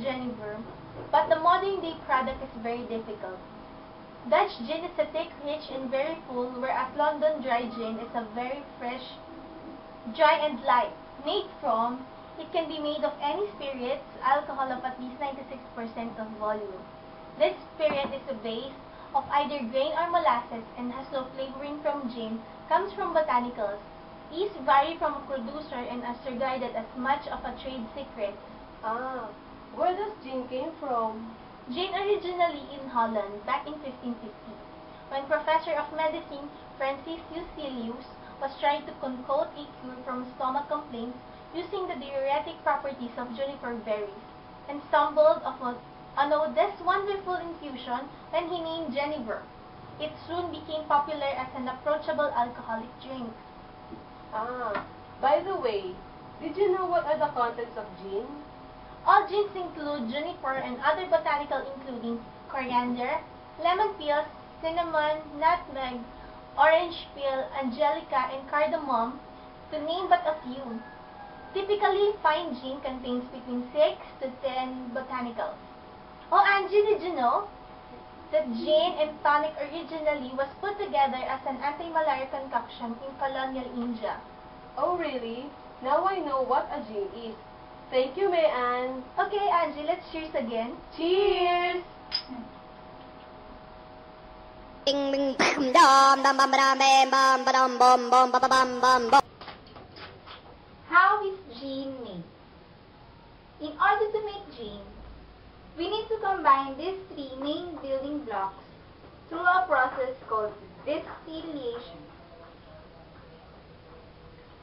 Jennifer, but the modern-day product is very difficult. Dutch gin is a thick, rich, and very full, whereas London dry gin is a very fresh, dry and light. It can be made of any spirits, alcohol of at least 96% of volume. This spirit is a base of either grain or molasses and has no flavoring from gin, comes from botanicals. These vary from a producer and are regarded as much of a trade secret. Ah, where does gin came from? Gin originally in Holland back in 1550, when Professor of Medicine Francis Lucilius was trying to concoct a cure from stomach complaints using the diuretic properties of juniper berries, and stumbled upon this wonderful infusion when he named Jennifer. It soon became popular as an approachable alcoholic drink. Ah, by the way, did you know what are the contents of gin? All gins include juniper and other botanical including coriander, lemon peels, cinnamon, nutmeg, orange peel, angelica, and cardamom, to name but a few. Typically, fine gin contains between 6 to 10 botanicals. Oh, Angie, did you know that gin and tonic originally was put together as an anti-malaria concoction in colonial India? Oh, really? Now I know what a gin is. Thank you, May Ann. Okay, Angie, let's cheers again. Cheers! How is gin made? In order to make gin, we need to combine these three main building blocks through a process called distillation.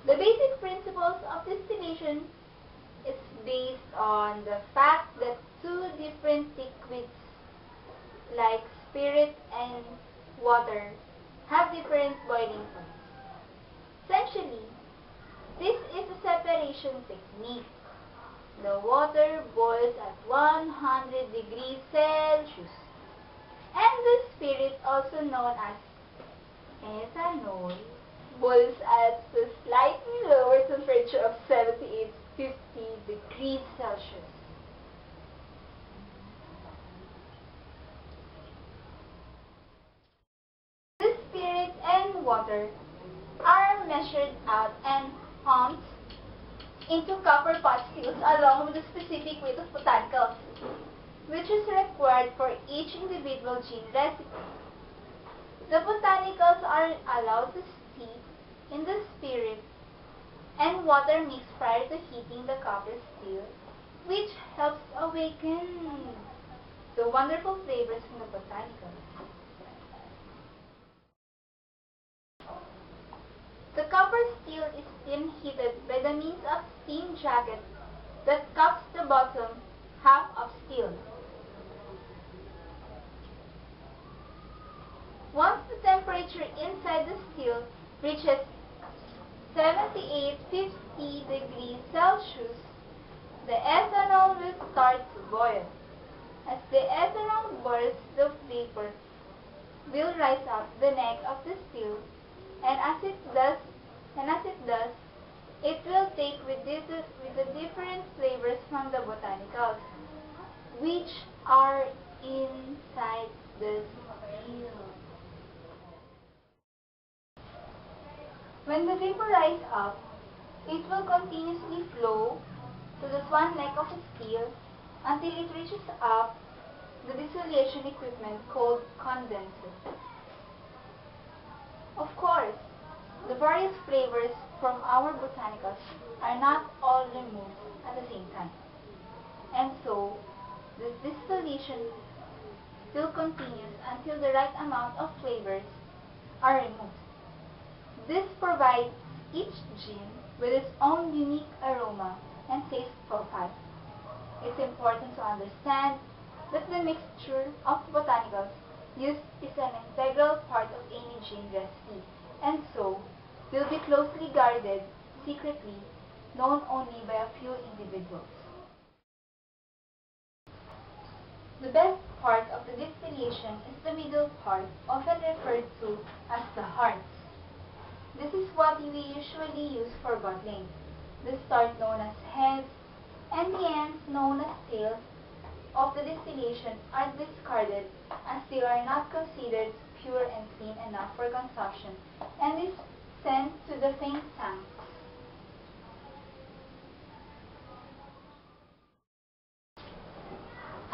The basic principles of distillation is based on the fact that two different liquids like spirit and water have different boiling points. Essentially, this is a separation technique. The water boils at 100 degrees Celsius, and the spirit, also known as ethanol, boils at a slightly lower temperature of 78-50 degrees Celsius. The spirit and water are measured out and pumped into copper pot stills along with a specific weight of botanicals, which is required for each individual gin recipe. The botanicals are allowed to steep in the spirit and water mixed prior to heating the copper still, which helps awaken the wonderful flavors from the botanicals. The copper steel is then heated by the means of steam jacket that cups the bottom half of steel. Once the temperature inside the steel reaches 78-50 degrees Celsius, the ethanol will start to boil. As the ethanol boils, the vapor will rise up the neck of the steel, and as it does, it will take with the different flavors from the botanicals, which are inside the steel. When the vapor rises up, it will continuously flow to the swan neck of the steel until it reaches up the distillation equipment called condenser. Of course, the various flavors from our botanicals are not all removed at the same time, and so the distillation still continues until the right amount of flavors are removed. This provides each gin with its own unique aroma and taste profile. It's important to understand that the mixture of botanicals used is an integral part of any gin recipe, and so will be closely guarded, secretly, known only by a few individuals. The best part of the distillation is the middle part, often referred to as the hearts. This is what we usually use for bottling. The start known as heads and the ends known as tails of the distillation are discarded as they are not considered pure and clean enough for consumption and is sent to the think tanks.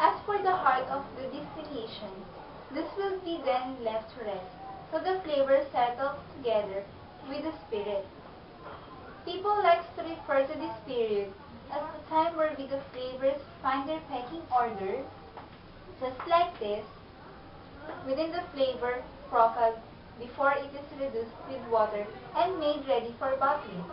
As for the heart of the distillation, this will be then left to rest, so the flavors settle together with the spirit. People like to refer to this period as the time whereby the flavors find their pecking order, just like this, within the flavor profile before it is reduced with water and made ready for bottling.